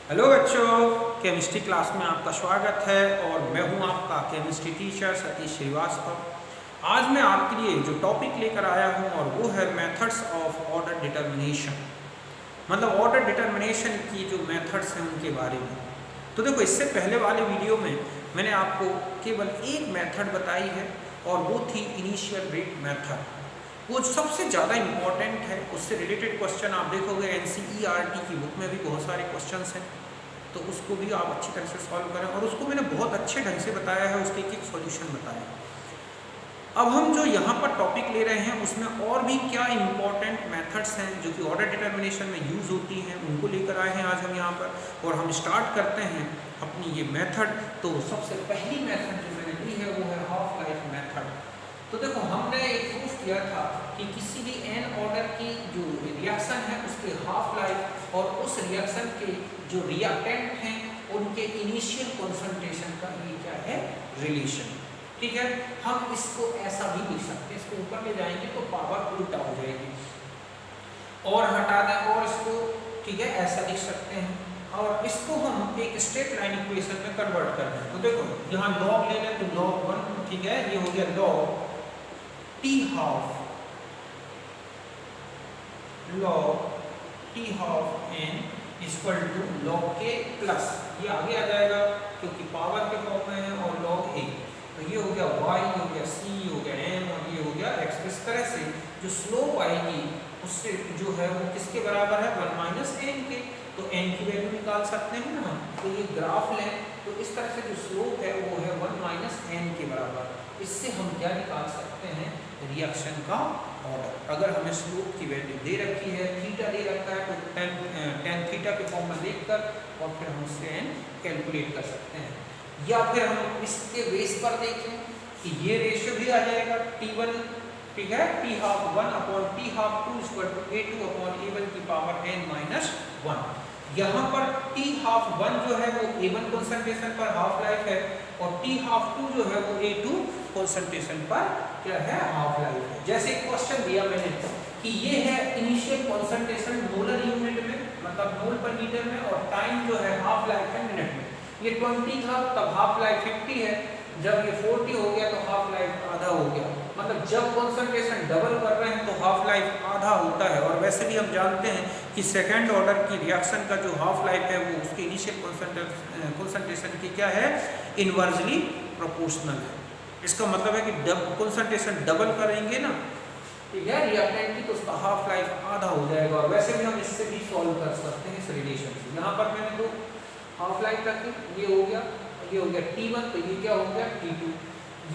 Hello बच्चों, chemistry class में आपका स्वागत है और मैं हूं आपका केमिस्ट्री टीचर सतीश श्रीवास्तव। आज मैं आपके लिए जो टॉपिक लेकर आया हूं और वो है मेथड्स ऑफ ऑर्डर डिटर्मिनेशन, मतलब ऑर्डर डिटर्मिनेशन की जो मेथड्स हैं उनके बारे में। तो देखो, इससे पहले वाले वीडियो में मैंने आपको केवल एक मेथड बताई है और वो थी इनिशियल रेट मेथड। वो सबसे ज़्यादा इम्पॉर्टेंट है, उससे रिलेटेड क्वेश्चन आप देखोगे NCERT की बुक में भी बहुत सारे क्वेश्चंस हैं, तो उसको भी आप अच्छी तरह से सॉल्व करें। और उसको मैंने बहुत अच्छे ढंग से बताया है, उसके एक सॉल्यूशन बताया है। अब हम जो यहाँ पर टॉपिक ले रहे हैं उसमें और भी क्या इम्पॉर्टेंट मेथड्स हैं जो कि ऑर्डर डिटर्मिनेशन में यूज़ होती हैं, उनको लेकर आए हैं आज हम यहाँ पर। और हम स्टार्ट करते हैं अपनी ये मेथड। तो सबसे पहली मेथड जो मैंने ली है वो है हाफ लाइफ मेथड। तो देखो, हमने एक प्रूफ किया था कि किसी भी n ऑर्डर की जो रिएक्शन है उसके हाफ लाइफ और उस रिएक्शन के जो रिएक्टेंट हैं उनके इनिशियल कंसंट्रेशन का ये क्या है, रिलेशन। ठीक है, हम इसको ऐसा भी लिख सकते हैं, इसको ऊपर ले जाएंगे तो पावर उल्टा हो जाएगी और हटा दें और इसको ठीक है ऐसा लिख सकते हैं और इसको हम एक स्ट्रेट लाइन इक्वेशन में कन्वर्ट कर दें। तो देखो, यहाँ लॉग ले लें तो log 1, ठीक है, ये हो गया log t half n equal to log k plus ये आगे आ जाएगा क्योंकि पावर के फॉर्म में है और log a। तो ये हो गया y, ये हो गया c, ये हो गया m और ये हो गया x। इस तरह से जो स्लोप आएगी उससे जो है वो किसके बराबर है, 1 माइनस n के। तो n की वैल्यू निकाल सकते हैं ना हम। तो ये ग्राफ लें तो इस तरह से जो स्लोप है वो है 1 माइनस n के बराबर। इससे हम क्या निकाल सकते हैं, रिएक्शन का ऑर्डर। अगर हमें स्लोप की वैल्यू दे रखी है, थीटा दे रखा है, तो tan थीटा के फॉर्म में देखकर और फिर हम उससे n कैलकुलेट कर सकते हैं। या फिर हम इसके बेस पर देखें कि ये रेशियो भी आ जाएगा T1, ठीक है, T half 1 upon T half 2 equal to A2 upon A1 की पावर n माइनस 1। यहाँ पर T हाफ 1 जो है वो A1 कंसंट्रेशन पर हाफ लाइफ है और T हाफ 2 जो है वो A2 कंसंट्रेशन पर क्या है, हाफ लाइफ है। जैसे क्वेश्चन दिया मैंने कि ये है इनिशियल कंसंट्रेशन मोलर यूनिट में, मतलब मोल पर लीटर में, और टाइम जो है हाफ लाइफ है मिनट में। ये 20 था तब हाफ लाइफ 50 है, जब ये 40 हो गया तो हाफ लाइफ आधा हो गया। मतलब जब कंसंट्रेशन डबल कर रहे हैं तो हाफ लाइफ आधा होता है। और वैसे भी हम जानते हैं कि सेकंड ऑर्डर की रिएक्शन का जो हाफ लाइफ है वो उसके इनिशियल कंसंट्रेशन की क्या है, इनवर्सली प्रोपोर्शनल है। इसका मतलब है कि कंसंट्रेशन डबल करेंगे ना, ठीक है, रिएक्टेंट की, तो उसका हाफ लाइफ आधा हो जाएगा। और वैसे भी हम इससे भी सॉल्व कर सकते हैं इस रिलेशन से। यहाँ पर मैंने दो हाफ लाइफ रखी, ये हो गया, ये हो गया T1, तो ये क्या हो गया T2,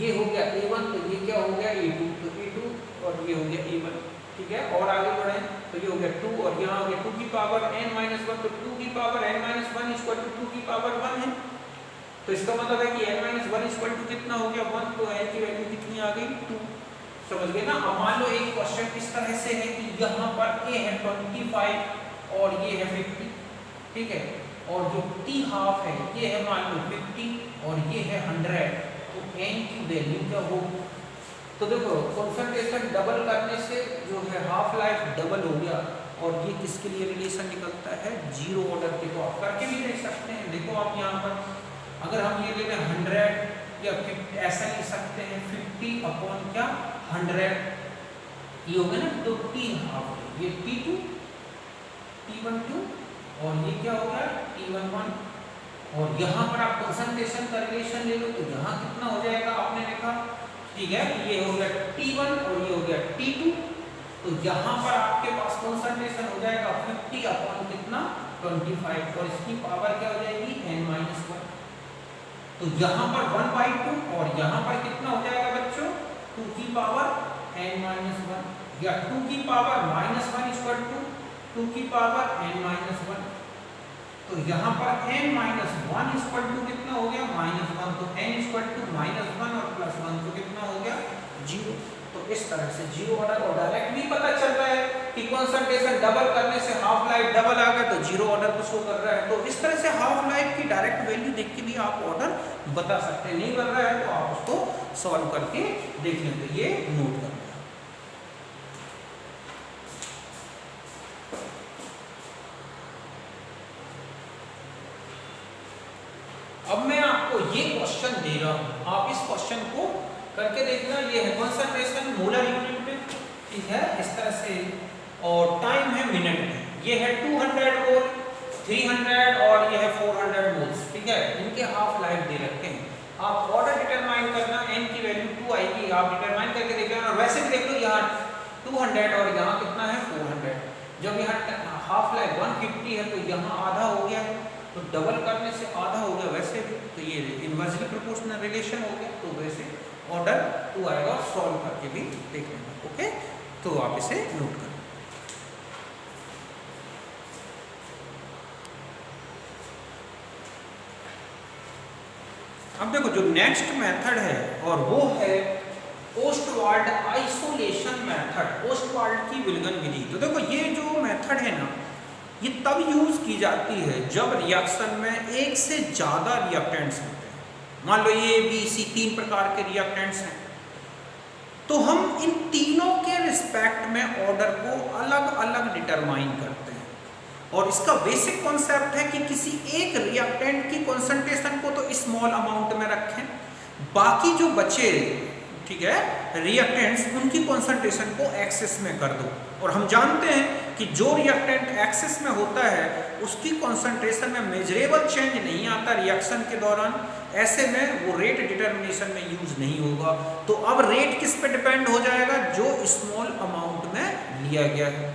ये हो गया A1, तो ये क्या हो गया A2, तो A2 और ये हो गया A1, ठीक है। और आगे बढ़े तो ये हो गया 2 और यहाँ हो गया 2 की पावर n-1, तो 2 की पावर n-1 इक्वल टू 2 की पावर 1 है। तो इसका मतलब है कि n-1 इक्वल टू कितना हो गया, 1। तो n की वैल्यू कितनी आ गई, 2। समझ गए ना। अब मान लो एक क्वेश्चन इस तरह से है कि यहाँ पर A है 25 और ये है 50, ठीक है, और जो T हाफ है ये है मान लो 50 और ये है 100, तो n की वैल्यू क्या होगी। तो देखो, कंसंट्रेशन डबल करने से जो है हाफ लाइफ डबल हो गया और ये किसके लिए रिलेशन निकलता है, जीरो ऑर्डर के। तो आप करके भी देख सकते हैं। देखो आप यहाँ पर अगर हम ये ले लें 100 या 50, ऐसा लिख सकते हैं 50 अपॉन क्या 100, ये हो गया ना। तो T हाफ ये T2, T12 और ये क्या हो गया T11। और यहाँ पर आप कंसंट्रेशन का रिलेशन ले लो तो यहाँ कितना हो जाएगा, आपने देखा, ठीक है, ये हो गया T1 और ये हो गया T2। तो यहाँ पर आपके पास कंसंट्रेशन हो जाएगा 50 अपॉन कितना 25 और इसकी पावर क्या हो जाएगी n-1। तो यहाँ पर 1/2 और यहाँ पर कितना हो जाएगा बच्चों, 2 की पावर n-1 या 2 की पावर -1 इक्वल टू 2 की पावर n-1। तो यहाँ पर n-1 इक्वल टू कितना हो गया, -1। तो n इक्वल टू -1 और +1 तो कितना हो गया, 0। तो इस तरह से जीरो ऑर्डर। और डायरेक्ट भी पता चल रहा है कि कंसंट्रेशन डबल करने से हाफ लाइफ डबल आ गया, तो जीरो ऑर्डर को शो कर रहा है। तो इस तरह से हाफ लाइफ की डायरेक्ट वैल्यू देख के भी आप ऑर्डर बता सकते हैं। नहीं बन रहा है तो आप उसको सॉल्व करके देख लें। तो ये नोट कर। अब मैं आपको ये क्वेश्चन दे रहा हूँ, आप इस क्वेश्चन को करके देखना। ये है कंसंट्रेशन मोलर यूनिट में, ठीक है, इस तरह से, और टाइम है मिनट में। ये है 200 मोल, 300 और ये है 400 मोल्स, ठीक है। इनके हाफ लाइफ दे रखे हैं। आप ऑर्डर डिटरमाइन करना, n की वैल्यू 2 आएगी, आप डिटरमाइन करके देख लेना। और वैसे भी देख लो, यहाँ 200 और यहाँ कितना है 400। जब यहाँ हाफ लाइफ 150 है तो यहाँ आधा हो गया, तो डबल करने से आधा हो गया। वैसे भी तो ये इनवर्सली प्रोपोर्शनल रिलेशन हो गया, तो वैसे ऑर्डर 2 आएगा। और सॉल्व करके भी देख लेना, ओके। तो आप इसे नोट करें। अब देखो जो नेक्स्ट मेथड है और वो है ओस्टवाल्ड आइसोलेशन मेथड, ओस्टवाल्ड की विल्गन विधि। तो देखो ये जो मेथड है ना, ये तब यूज की जाती है जब रिएक्शन में एक से ज्यादा रिएक्टेंट्स होते हैं। मान लो ए बी सी 3 प्रकार के रिएक्टेंट्स हैं, तो हम इन तीनों के रिस्पेक्ट में ऑर्डर को अलग अलग डिटरमाइन करते हैं। और इसका बेसिक कॉन्सेप्ट है कि किसी एक रिएक्टेंट की कॉन्सेंट्रेशन को तो स्मॉल अमाउंट में रखें, बाकी जो बचे, ठीक है, रिएक्टेंट्स, उनकी कॉन्सेंट्रेशन को एक्सेस में कर दो। और हम जानते हैं कि जो रिएक्टेंट एक्सेस में होता है उसकी कॉन्सेंट्रेशन में मेजरेबल चेंज नहीं आता रिएक्शन के दौरान, ऐसे में वो रेट डिटर्मिनेशन में यूज नहीं होगा। तो अब रेट किस पे डिपेंड हो जाएगा? जो स्मॉल अमाउंट में लिया गया है,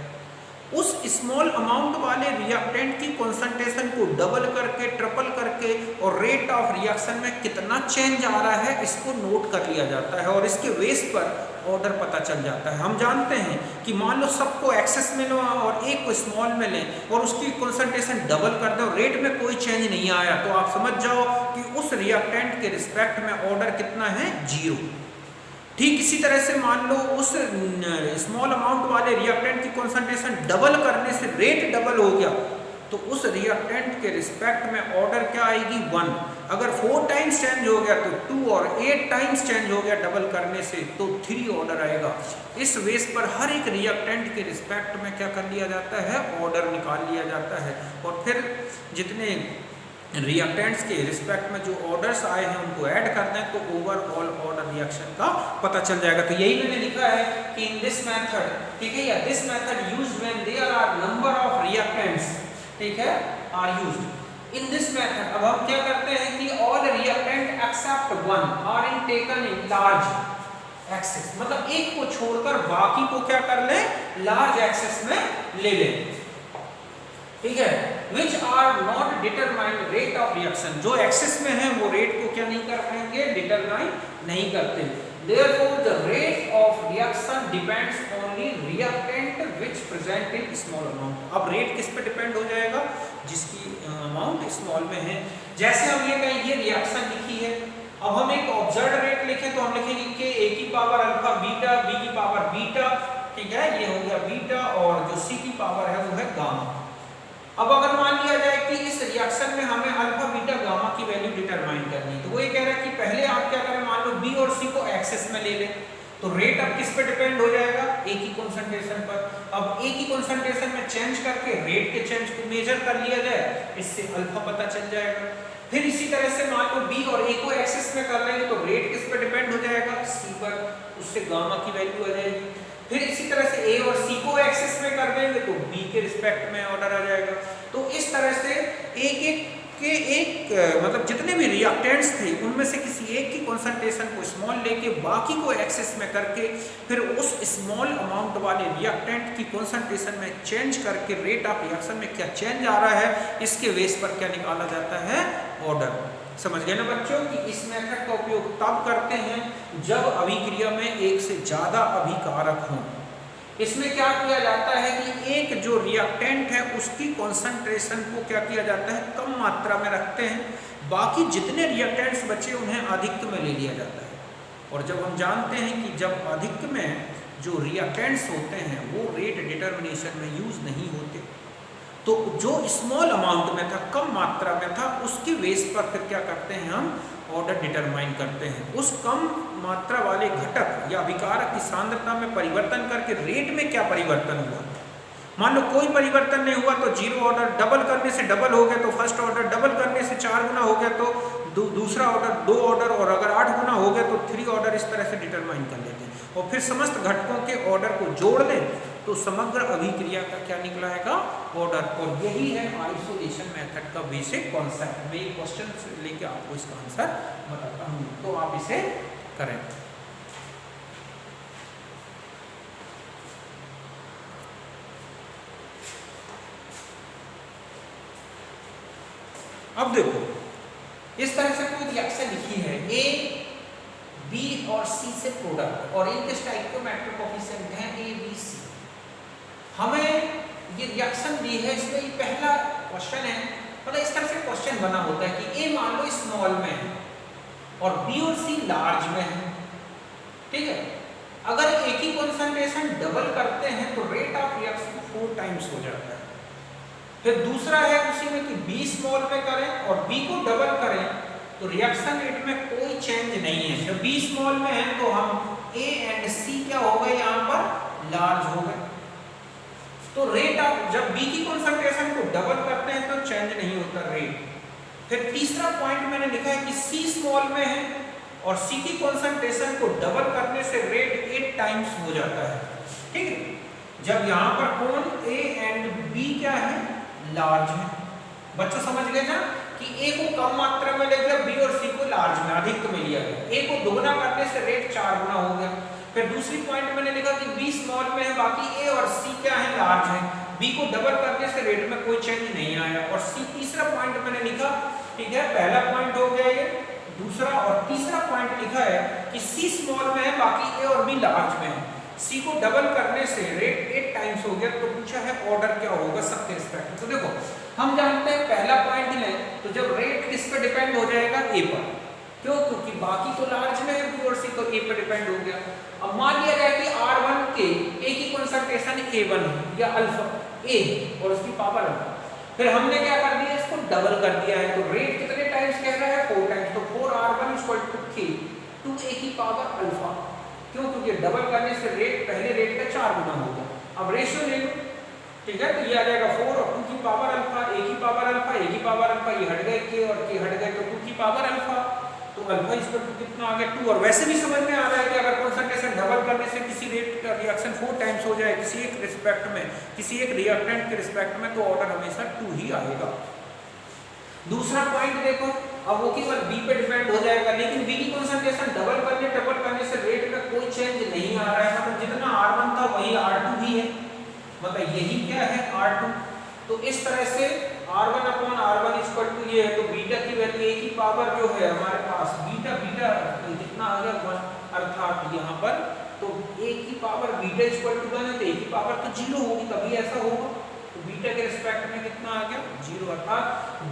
उस स्मॉल अमाउंट वाले रिएक्टेंट की कॉन्सेंट्रेशन को डबल करके, ट्रिपल करके, और रेट ऑफ रिएक्शन में कितना चेंज आ रहा है इसको नोट कर लिया जाता है, और इसके बेस पर ऑर्डर पता चल जाता है। हम जानते हैं कि मान लो सबको एक्सेस में लो और एक को स्मॉल में लें और उसकी कॉन्सेंट्रेशन डबल कर दो, रेट में कोई चेंज नहीं आया, तो आप समझ जाओ कि उस रिएक्टेंट के रिस्पेक्ट में ऑर्डर कितना है? 0। ठीक इसी तरह से मान लो उस स्मॉल अमाउंट वाले रिएक्टेंट की कॉन्सेंट्रेशन डबल करने से रेट डबल हो गया, तो उस रिएक्टेंट के रिस्पेक्ट में ऑर्डर क्या आएगी? 1। अगर 4 टाइम्स चेंज हो गया तो 2, और 8 टाइम्स चेंज हो गया डबल करने से तो 3 ऑर्डर आएगा। इस बेस पर हर एक रिएक्टेंट के रिस्पेक्ट में क्या कर लिया जाता है? ऑर्डर निकाल लिया जाता है। और फिर जितने रिएक्टेंट्स के रिस्पेक्ट में जो ऑर्डर्स आए हैं उनको ऐड कर दें तो ओवरऑल ऑर्डर रिएक्शन का पता चल जाएगा। तो यही मैंने लिखा है कि इन दिस मेथड, ठीक है, या this method used when there are number of reactants, ठीक है, are used in this method. अब हम क्या करते हैं कि all reactant except 1 are in taken in large excess, मतलब एक को छोड़कर बाकी को क्या कर ले? लार्ज एक्सेस में ले लें, ठीक है। Which are not determined rate of reaction, जो एक्सेस में है वो रेट को क्या नहीं कर पाएंगे? डिटरमाइन नहीं करते। Therefore the rate of reaction depends only reactant which present in small amount। अब रेट किस पे डिपेंड हो जाएगा? जिसकी अमाउंट स्मॉल में है। जैसे हम ये कहें, ये रिएक्शन लिखी है, अब हम एक ऑब्जर्व्ड रेट लिखें तो हम लिखेंगे कि a की पावर अल्फा बीटा, b की पावर बीटा, ठीक है, ये हो गया बीटा, और जो c की पावर है वो है गामा। अब अगर मान लिया जाए कि इस रिएक्शन में हमें अल्फा बीटा गामा की वैल्यू डिटरमाइन करनी है, तो वो ये कह रहा है कि पहले आप क्या करें, मान लो बी और सी को एक्सेस में ले लें, तो रेट अब किस पे डिपेंड हो जाएगा? ए की कॉन्सेंट्रेशन पर। अब ए की कॉन्सेंट्रेशन में चेंज करके रेट के चेंज को मेजर कर लिया जाए, इससे अल्फा पता चल जाएगा। फिर इसी तरह से मान लो बी और ए को एक्सेस में कर लेंगे तो रेट किस पे डिपेंड हो जाएगा? सी पर, उससे गामा की वैल्यू आ जाएगी। फिर इसी तरह से ए और सी को एक्सेस में कर देंगे तो बी के रिस्पेक्ट में ऑर्डर आ जाएगा। तो इस तरह से एक मतलब जितने भी रिएक्टेंट्स थे उनमें से किसी एक की कॉन्सेंट्रेशन को स्मॉल लेके बाकी को एक्सेस में करके फिर उस स्मॉल अमाउंट वाले रिएक्टेंट की कॉन्सेंट्रेशन में चेंज करके रेट ऑफ रिएक्शन में क्या चेंज आ रहा है इसके बेस पर क्या निकाला जाता है? ऑर्डर। समझ गए ना बच्चों कि इस मेथड का उपयोग तब करते हैं जब अभिक्रिया में एक से ज्यादा अभिकारक हों। इसमें क्या किया जाता है कि एक जो रिएक्टेंट है उसकी कॉन्सेंट्रेशन को क्या किया जाता है? कम मात्रा में रखते हैं, बाकी जितने रिएक्टेंट्स बचे उन्हें अधिक में ले लिया जाता है। और जब हम जानते हैं कि जब अधिक में जो रिएक्टेंट्स होते हैं वो रेट डिटर्मिनेशन में यूज नहीं होते, तो जो स्मॉल अमाउंट में था, कम मात्रा में था, उसके बेस पर फिर क्या करते हैं? हम ऑर्डर डिटरमाइन करते हैं। उस कम मात्रा वाले घटक या अभिकारक की सांद्रता में परिवर्तन करके रेट में क्या परिवर्तन हुआ। मान लो कोई परिवर्तन नहीं हुआ तो 0 ऑर्डर, डबल करने से डबल हो गया तो फर्स्ट ऑर्डर, डबल करने से 4 गुना हो गया तो दूसरा ऑर्डर 2 ऑर्डर, और अगर 8 गुना हो गया तो 3 ऑर्डर, इस तरह से डिटरमाइन कर लेते हैं। और फिर समस्त घटकों के ऑर्डर को जोड़ दें तो समग्र अभिक्रिया का क्या निकला आएगा, ऑर्डर। और यही है आइसोलेशन मेथड का बेसिक कॉन्सेप्ट। मैं ये क्वेश्चन लेके आपको इसका आंसर बताता हूँ, तो आप इसे करें। अब देखो, इस तरह से कोई रिएक्शन लिखी है, ए बी और सी से प्रोडक्ट, और इनके स्टोइकियोमेट्रिक कोएफिशिएंट है ए बी सी। हमें ये रिएक्शन दी है, इसमें ये पहला क्वेश्चन है। मतलब इस तरह से क्वेश्चन बना होता है कि ए मान लो स्मॉल में है और बी और सी लार्ज में है, ठीक है। अगर एक ही कंसंट्रेशन डबल करते हैं तो रेट ऑफ रिएक्शन 4 टाइम्स हो जाता है। फिर दूसरा है उसी में कि बी स्मॉल में करें और बी को डबल करें तो रिएक्शन रेट में कोई चेंज नहीं है। जब बी स्मॉल में है तो हम ए एंड सी क्या हो गए, यहाँ पर लार्ज हो गए। तो रेट ऑफ, जब बी की कंसंट्रेशन को डबल करते हैं तो चेंज नहीं होता रेट। फिर तीसरा पॉइंट मैंने लिखा है कि सी स्मॉल में है और सी की कंसंट्रेशन को डबल करने से रेट 8 टाइम्स हो जाता है, ठीक है। जब यहाँ पर कौन ए एंड बी क्या है, लार्ज है। बच्चों समझ गए ना कि ए को कम मात्रा में ले गया, बी और सी को लार्ज में अधिक में लिया गया। ए को दोगुना करने से रेट 4 गुना हो गया। फिर दूसरी पॉइंट मैंने लिखा कि बी स्मॉल में है, बाकी ए और सी क्या है, लार्ज है। बी को डबल करने से रेट में कोई चेंज नहीं आया। और सी तीसरा पॉइंट मैंने लिखा, ठीक है। पहला पॉइंट हो गया ये, दूसरा और तीसरा पॉइंट लिखा है कि सी स्मॉल में है, बाकी ए और बी लार्ज में है। सी को डबल करने से रेट 8 टाइम्स हो गया। तो पूछा है ऑर्डर क्या होगा सबके रिस्पेक्ट में। तो देखो हम जानते हैं पहला पॉइंट लें तो जब रेट किस पे डिपेंड हो जाएगा, ए पर। क्यों, क्योंकि बाकी तो लार्ज में है, बी और सी तो ए पर डिपेंड हो गया। अब मान लिया जाए कि R1 के ए की कंसंट्रेशन A1 है या अल्फा ए और उसकी पावर अल्फा। फिर हमने क्या कर दिया, इसको डबल कर दिया है। तो रेट कितने टाइम्स कह रहा है, 4 टाइम्स। तो 4R1 = 3 2a की पावर अल्फा। क्यों, क्योंकि डबल करने से रेट पहले रेट का 4 गुना होगा। अब रेशियो ले लो, ठीक है। तो ये आ जाएगा 4 और 2 की पावर अल्फा, a की पावर अल्फा, a की पावर अल्फा, ये हट गए k और k हट गए तो 2 की पावर अल्फा। तो अल्फा इसका कितना आ गया, 2। और वैसे भी समझ में आ रहा है कि अगर कंसंट्रेशन डबल करने से किसी रेट का रिएक्शन 4 टाइम्स हो जाए किसी एक रिस्पेक्ट में, किसी एक रिएक्टेंट के रिस्पेक्ट में, तो ऑर्डर हमेशा 2 ही आएगा। दूसरा पॉइंट देखो, अब वो केवल बी पे डिपेंड हो जाएगा, लेकिन बी की कंसंट्रेशन डबल करने से रेट में कोई चेंज नहीं आ रहा है। मतलब जितना R1 था वही R2 भी है, मतलब यही क्या है, R2। तो इस तरह से R1/R1 = ये है। तो बीटा की वैल्यू a की पावर जो है हमारे पास बीटा कितना आ गया 1, अर्थात यहाँ पर तो a की पावर बीटा = 1 है, तो a की पावर तो 0 होगी, तभी ऐसा होगा। तो बीटा के रिस्पेक्ट में कितना आ गया, 0, अर्थात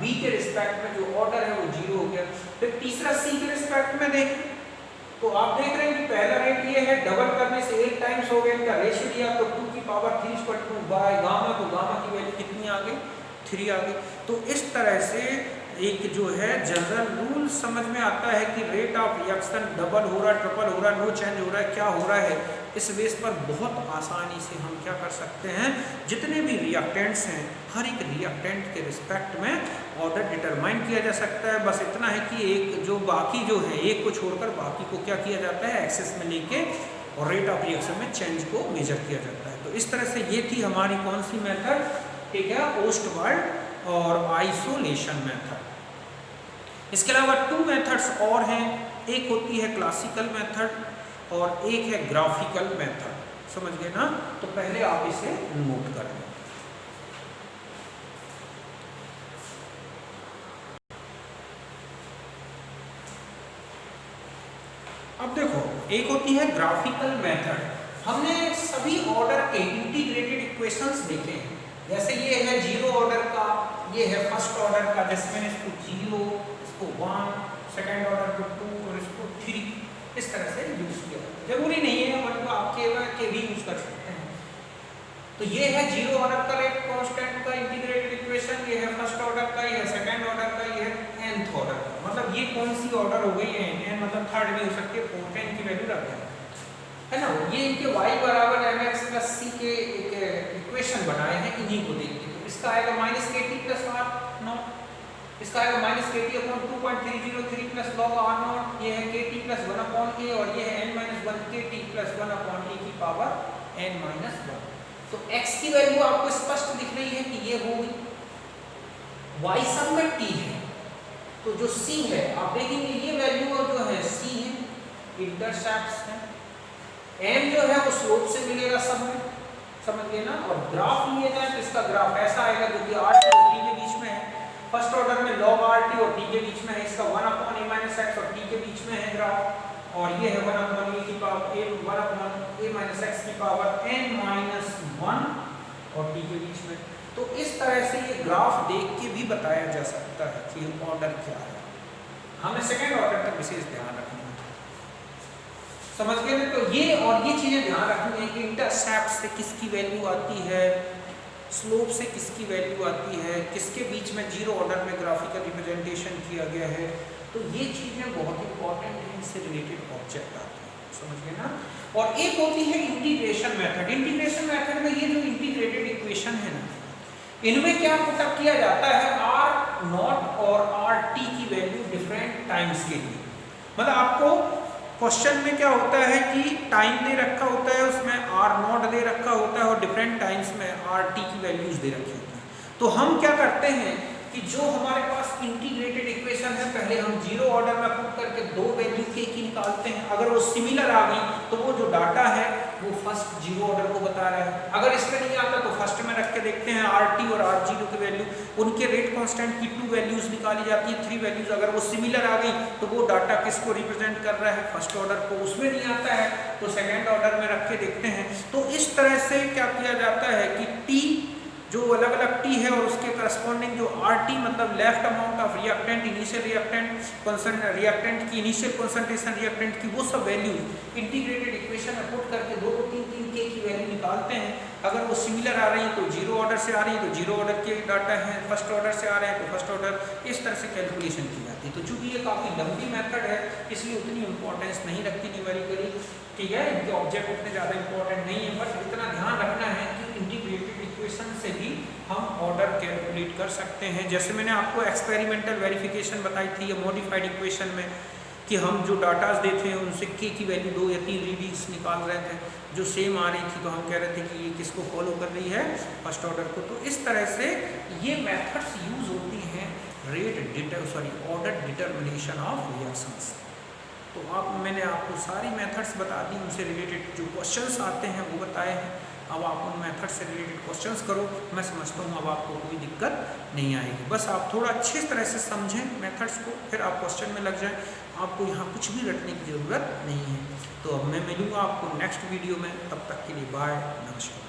b के रिस्पेक्ट में जो ऑर्डर है वो 0 हो गया। फिर तीसरा c के रिस्पेक्ट में देखें तो आप देख रहे हैं कि पहला रेट ये है, डबल करने से 8 टाइम्स हो गया। इनका रेशियो लिया तो 2 की पावर 3 = 2 बाय गामा, तो गामा की वैल्यू कितनी आ गई, 3 आ गई। तो इस तरह से एक जो है जनरल रूल समझ में आता है कि रेट ऑफ रिएक्शन डबल हो रहा है, ट्रिपल हो रहा है, नो चेंज हो रहा है, क्या हो रहा है। इस बेस पर बहुत आसानी से हम क्या कर सकते हैं, जितने भी रिएक्टेंट्स हैं हर एक रिएक्टेंट के रिस्पेक्ट में ऑर्डर डिटरमाइन किया जा सकता है। बस इतना है कि एक जो बाकी जो है, एक को छोड़कर बाकी को क्या किया जाता है, एक्सेस में लेके और रेट ऑफ रिएक्शन में चेंज को मेजर किया जाता है। तो इस तरह से ये थी हमारी कौन सी मेथड, ठीक है, ओस्टवाल्ड और आइसोलेशन मेथड। इसके अलावा 2 मेथड्स और हैं, एक होती है क्लासिकल मेथड और एक है ग्राफिकल मेथड। समझ गए ना। तो पहले आप इसे नोट कर लें। अब देखो, एक होती है ग्राफिकल मेथड। हमने सभी ऑर्डर के इंटीग्रेटेड इक्वेशंस देखे हैं। जैसे ये है 0 ऑर्डर का, ये है फर्स्ट ऑर्डर का, जैसे मैंने इसको 0, इसको 1, सेकेंड ऑर्डर को 2 और इसको 3 इस तरह से यूज किया। जरूरी नहीं है 1 को आप के भी यूज कर सकते हैं। तो ये है 0 ऑर्डर का रेट कांस्टेंट का इंटीग्रेटेड इक्वेशन, ये है फर्स्ट ऑर्डर का, ये है सेकंड ऑर्डर का, ये है nth ऑर्डर का। मतलब ये कौन सी ऑर्डर हो गई है, n मतलब थर्ड भी हो सकती है, 4 की वैल्यू रख दें, है ना। ये इनके y = mx + c के एक इक्वेशन बनाए हैं, इन्हीं को देख के। तो इसका आएगा -kt + r नॉट, इसका आएगा माइनस के T upon 2.303 plus log are not, ये है के टी प्लस 1 अपॉन ए, और ये है n माइनस 1 के टी प्लस 1 अपॉन ए की पावर n माइनस 1। तो x की वैल्यू आपको स्पष्ट दिख रही है कि ये होगी, y सब में t है, तो जो c है आप देखेंगे ये वैल्यू जो है c है, इंटरसेप्ट्स है, m जो है वो स्लोप से मिलेगा सब में, समझ गए ना। और ग्राफ लिए जाए तो इसका ग्राफ ऐसा आएगा जो कि r और t के बीच में है, फर्स्ट ऑर्डर में log rt और t के बीच में है, इसका 1 अपॉन a माइनस x और t के बीच में है ग्राफ, और ये है 1 अपॉन a की power a 1 upon a minus x की पावर n माइनस 1 और t के बीच में। तो इस तरह से ये ग्राफ देख के भी बताया जा सकता है कि ऑर्डर क्या है। हमें सेकेंड ऑर्डर का विशेष ध्यान रखना है, समझ गए ना। तो ये और ये चीजें ध्यान रखनी है कि इंटरसेप्ट से किसकी वैल्यू आती है, स्लोप से किसकी वैल्यू आती है, किसके बीच में जीरो ऑर्डर में ग्राफिकल रिप्रेजेंटेशन किया गया है। तो ये चीजें बहुत इंपॉर्टेंट है, इनसे रिलेटेड ऑब्जेक्ट आते हैं, समझ गए ना। और एक होती है इंटीग्रेशन मेथड। इंटीग्रेशन मेथड में ये जो इंटीग्रेटेड इक्वेशन है ना, इनमें क्या पुटअप किया जाता है, आर नॉट और आर टी की वैल्यू डिफरेंट टाइम्स के लिए। मतलब आपको क्वेश्चन में क्या होता है कि टाइम दे रखा होता है, उसमें आर नॉट दे रखा होता है और डिफरेंट टाइम्स में आर टी की वैल्यूज दे रखी होती है। तो हम क्या करते हैं कि जो हमारे पास इंटीग्रेटेड इक्वेशन है, पहले हम जीरो ऑर्डर में पुट करके दो वैल्यू के की निकालते हैं। अगर वो सिमिलर आ गई तो वो जो डाटा है वो फर्स्ट जीरो ऑर्डर को बता रहा है। अगर इसमें नहीं आता तो फर्स्ट में रख के देखते हैं आर टी और आर जीरो की वैल्यू, उनके रेट कांस्टेंट की 2 वैल्यूज निकाली जाती है, 3 वैल्यूज। अगर वो सिमिलर आ गई तो वो डाटा किसको रिप्रेजेंट कर रहा है, फर्स्ट ऑर्डर को। उसमें नहीं आता है तो सेकेंड ऑर्डर में रख के देखते हैं। तो इस तरह से क्या किया जाता है कि टी जो अलग अलग टी है और उसके करस्पॉन्डिंग जो आर टी मतलब left amount of reactant, initial reactant, reactant की इनिशियल कंसंट्रेशन रिएक्टेंट की, वो सब वैल्यू इंटीग्रेटेड इक्वेशन में पुट करके 2 to 3 के की वैल्यू निकालते हैं। अगर वो सिमिलर आ रही है तो जीरो ऑर्डर से आ रही है तो जीरो ऑर्डर के डाटा है, फर्स्ट ऑर्डर से आ रहे हैं तो फर्स्ट ऑर्डर, इस तरह से कैलकुलेशन की जाती है। तो चूंकि ये काफ़ी लंबी मेथड है इसलिए उतनी इंपॉर्टेंस नहीं रखती न्यूमेरिकली, ठीक है, इनके ऑब्जेक्ट उतने ज़्यादा इंपॉर्टेंट नहीं है। बट इतना ध्यान रखना है कि इंटीग्रेटेड इक्वेशन से भी हम ऑर्डर कैलकुलेट कर सकते हैं। जैसे मैंने आपको एक्सपेरिमेंटल वेरिफिकेशन बताई थी या मॉडिफाइड इक्वेशन में कि हम जो डाटाज देते हैं उनसे के की वैल्यू 2 या 3 रीडिंग्स निकाल रहे थे जो सेम आ रही थी, तो हम कह रहे थे कि ये किसको फॉलो कर रही है, फर्स्ट ऑर्डर को। तो इस तरह से ये मेथड्स यूज होती हैं ऑर्डर डिटर्मिनेशन ऑफ रिएक्शंस। तो मैंने आपको सारी मेथड्स बता दी, उनसे रिलेटेड जो क्वेश्चंस आते हैं वो बताए हैं। अब आप उन मेथड से रिलेटेड क्वेश्चंस करो, मैं समझता हूँ अब आपको कोई दिक्कत नहीं आएगी। बस आप थोड़ा अच्छी तरह से समझें मेथड्स को, फिर आप क्वेश्चन में लग जाएं। आपको यहाँ कुछ भी रटने की ज़रूरत नहीं है। तो अब मैं मिलूँगा आपको नेक्स्ट वीडियो में, तब तक के लिए बाय, नमस्कार।